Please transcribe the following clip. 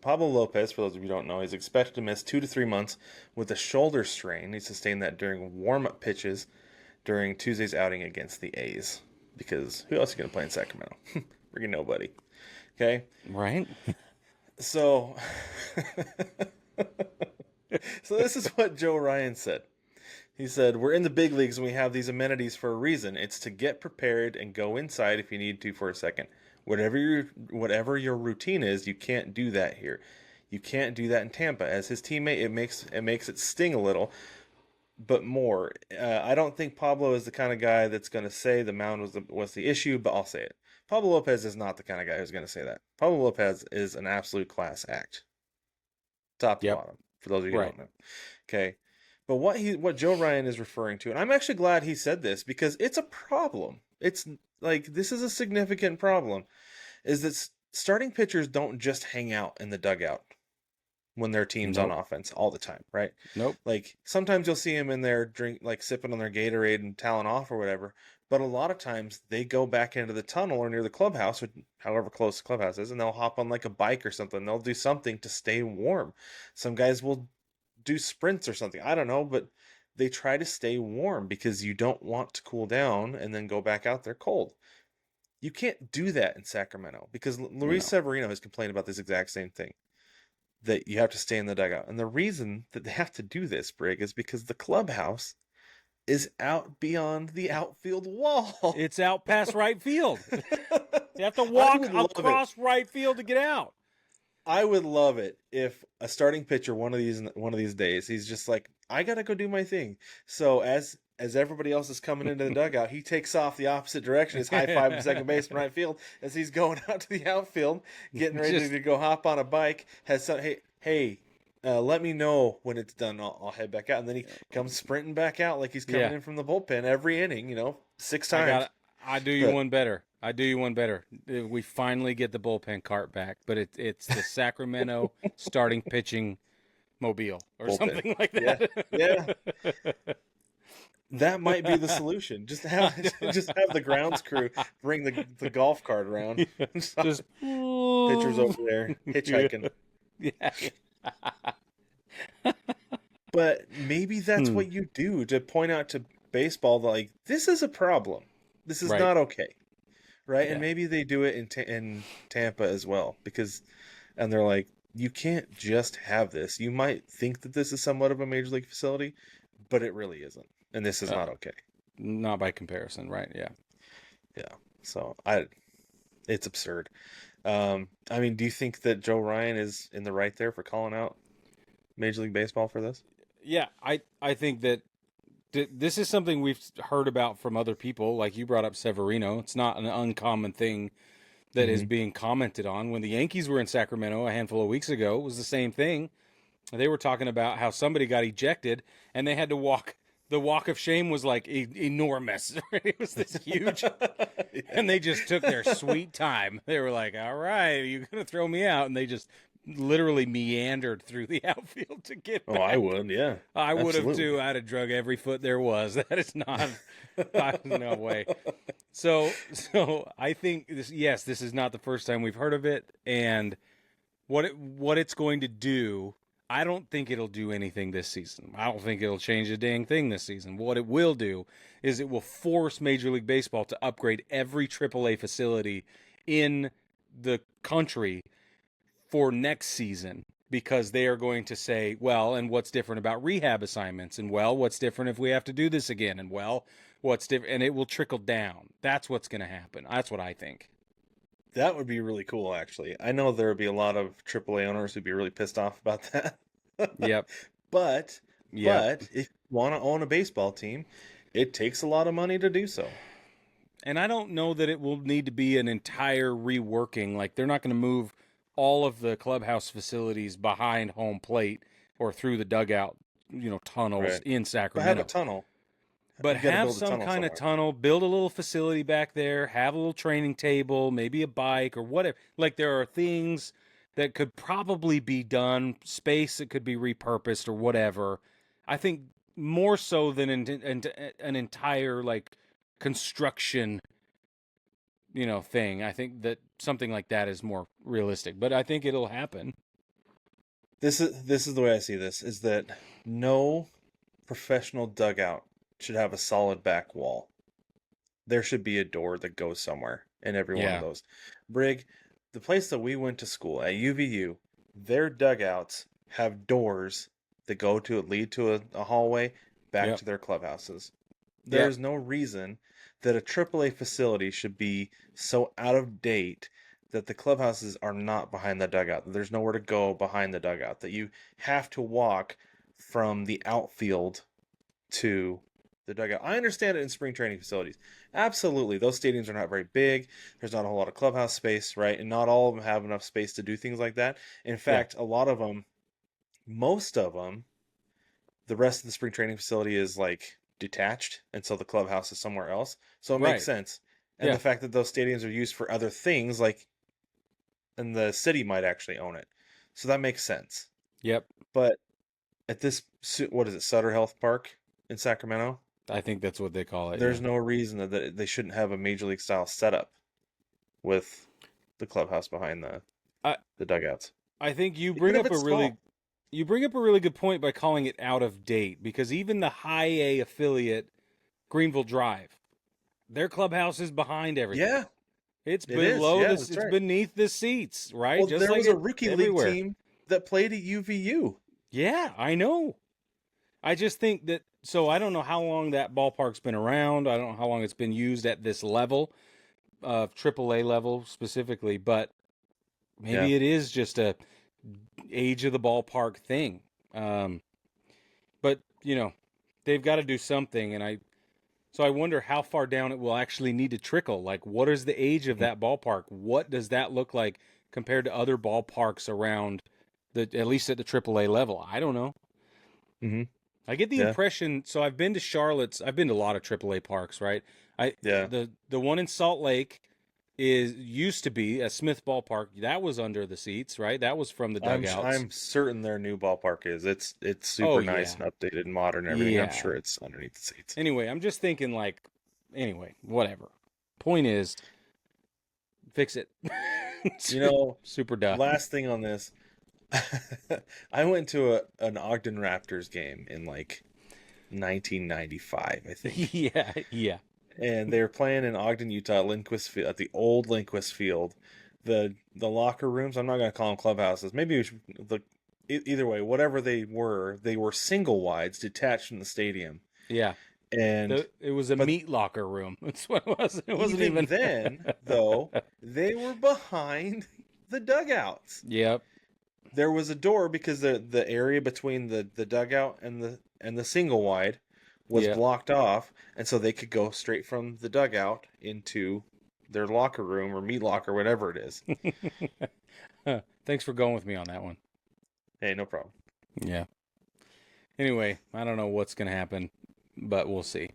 Pablo Lopez, for those of you who don't know, is expected to miss 2 to 3 months with a shoulder strain. He sustained that during warm-up pitches during Tuesday's outing against the A's. Because who else is going to play in Sacramento? Freaking nobody. Okay? Right? So, so this is what Joe Ryan said. He said, "We're in the big leagues and we have these amenities for a reason. It's to get prepared and go inside if you need to for a second. Whatever your routine is, you can't do that here. You can't do that in Tampa. As his teammate, it makes it sting a little, but more. I don't think Pablo is the kind of guy that's going to say the mound was the issue, but I'll say it. Pablo Lopez is not the kind of guy who's going to say that. Pablo Lopez is an absolute class act, top to Yep. bottom. For those of you who Right. don't know, okay. But what Joe Ryan is referring to, and I'm actually glad he said this because it's a problem. It's like this is a significant problem, is that starting pitchers don't just hang out in the dugout when their team's on Nope. offense all the time, right? Nope. Like sometimes you'll see them in there like sipping on their Gatorade and toweling off or whatever. But a lot of times they go back into the tunnel or near the clubhouse, however close the clubhouse is, and they'll hop on like a bike or something. They'll do something to stay warm. Some guys will do sprints or something. I don't know, but they try to stay warm because you don't want to cool down and then go back out there cold. You can't do that in Sacramento because Luis No. Severino has complained about this exact same thing, that you have to stay in the dugout. And the reason that they have to do this, Brig, is because the clubhouse is out beyond the outfield wall. It's out past right field. You have to I walk would love it. across right field to get out. I would love it if a starting pitcher one of these days, he's just like, I gotta go do my thing. So as everybody else is coming into the dugout, he takes off the opposite direction. His high five to second base and right field as he's going out to the outfield, getting ready Just to go hop on a bike. Has some hey, let me know when it's done. I'll head back out, and then he comes sprinting back out like he's coming yeah. in from the bullpen every inning. 6 I times. got. I do you But one better. I do you one better. We finally get the bullpen cart back, but it's the Sacramento starting pitching mobile or bullpen, something like yeah, yeah. that. That might be the solution. Just have just have the grounds crew bring the golf cart around. Just Pitchers over there hitchhiking. yeah. But maybe that's Hmm. what you do to point out to baseball that, like, this is a problem. This is Right. not okay, right? And Yeah. maybe they do it in Tampa as well and they're like, you can't just have this. You might think that this is somewhat of a major league facility, but it really isn't, and this is Uh, not okay. not by comparison, right? Yeah. Yeah. So it's absurd. I mean, do you think that Joe Ryan is in the right there for calling out Major League Baseball for this? Yeah, I think that this is something we've heard about from other people. Like you brought up Severino. It's not an uncommon thing that is Mm-hmm. being commented on. When the Yankees were in Sacramento a handful of weeks ago, it was the same thing. They were talking about how somebody got ejected and they had to walk. The walk of shame was like enormous. It was this huge, and they just took their sweet time. They were like, "All right, you're gonna throw me out," and they just literally meandered through the outfield to get Oh, I back. would, yeah, I would have absolutely. too. I'd have drug every foot there was. That is not, no way. So I think this. Yes, this is not the first time we've heard of it, and what it's going to do. I don't think it'll do anything this season. I don't think it'll change a dang thing this season. What it will do is it will force Major League Baseball to upgrade every AAA facility in the country for next season because they are going to say, well, and what's different about rehab assignments? And well, what's different if we have to do this again? And well, what's different? And it will trickle down. That's what's going to happen. That's what I think. That would be really cool, actually. I know there would be a lot of AAA owners who'd be really pissed off about that. Yep. But Yep. but if you want to own a baseball team, it takes a lot of money to do so. And I don't know that it will need to be an entire reworking. Like they're not going to move all of the clubhouse facilities behind home plate or through the dugout, tunnels Right. in But have a Sacramento. tunnel. But You got to have build a some tunnel kind of somewhere. tunnel, build a little facility back there, have a little training table, maybe a bike or whatever. Like there are things that could probably be done, space that could be repurposed or whatever. I think more so than an entire like construction, thing. I think that something like that is more realistic, but I think it'll happen. This is the way I see this, is that no professional dugout should have a solid back wall. There should be a door that goes somewhere in every one of Yeah. those. Brig, the place that we went to school at UVU, their dugouts have doors that lead to a hallway back Yep. to their clubhouses. Yep. There's no reason that a AAA facility should be so out of date that the clubhouses are not behind the dugout. That there's nowhere to go behind the dugout. That you have to walk from the outfield to the dugout. I understand it in spring training facilities. Absolutely. Those stadiums are not very big. There's not a whole lot of clubhouse space, right? And not all of them have enough space to do things like that. In Yeah. fact, a lot of them, most of them, the rest of the spring training facility is like detached, and so the clubhouse is somewhere else. So it makes Right. sense. And Yeah. the fact that those stadiums are used for other things, like, and the city might actually own it. So that makes sense. Yep. But at this, what is it, Sutter Health Park in Sacramento? I think that's what they call it. There's Yeah. no reason that they shouldn't have a major league style setup with the clubhouse behind I the dugouts. I think Even if it's small. you bring up a really good point by calling it out of date, because even the high A affiliate Greenville Drive, their clubhouse is behind everything. Yeah, It's it is. below Yeah, this. that's It's right. beneath the seats, right? Well, Just there like was a it rookie league everywhere. team that played at UVU. Yeah, I know. I just think that. So I don't know how long that ballpark's been around. I don't know how long it's been used at this level, AAA level specifically. But maybe Yeah. it is just a age of the ballpark thing. But they've got to do something, and so I wonder how far down it will actually need to trickle. Like, what is the age of that ballpark? What does that look like compared to other ballparks around at least at the AAA level? I don't know. Mm-hmm. I get the Yeah. impression. So I've been to Charlotte's. I've been to a lot of AAA parks, right? Yeah. The one in Salt Lake used to be a Smith Ballpark. That was under the seats, right? That was from the dugouts. I'm certain their new ballpark is. It's Oh super nice yeah, and updated and modern and everything. I'm yeah. sure it's underneath the seats. Anyway, I'm just thinking like, anyway, whatever. Point is, fix it. Super dumb. Last thing on this. I went to an Ogden Raptors game in like 1995, I think. Yeah, yeah. And they were playing in Ogden, Utah, Lindquist Field, at the old Lindquist Field. The locker rooms, I'm not going to call them clubhouses. Maybe we should, either way, whatever they were single wides detached from the stadium. Yeah. And it was a meat locker room. That's what it was. It wasn't even then, though, they were behind the dugouts. Yep. There was a door because the area between the dugout and the single wide was blocked off, and so they could go straight from the dugout into their locker room or meat locker, whatever it is. Thanks for going with me on that one. Hey, no problem. Yeah. Anyway, I don't know what's going to happen, but we'll see.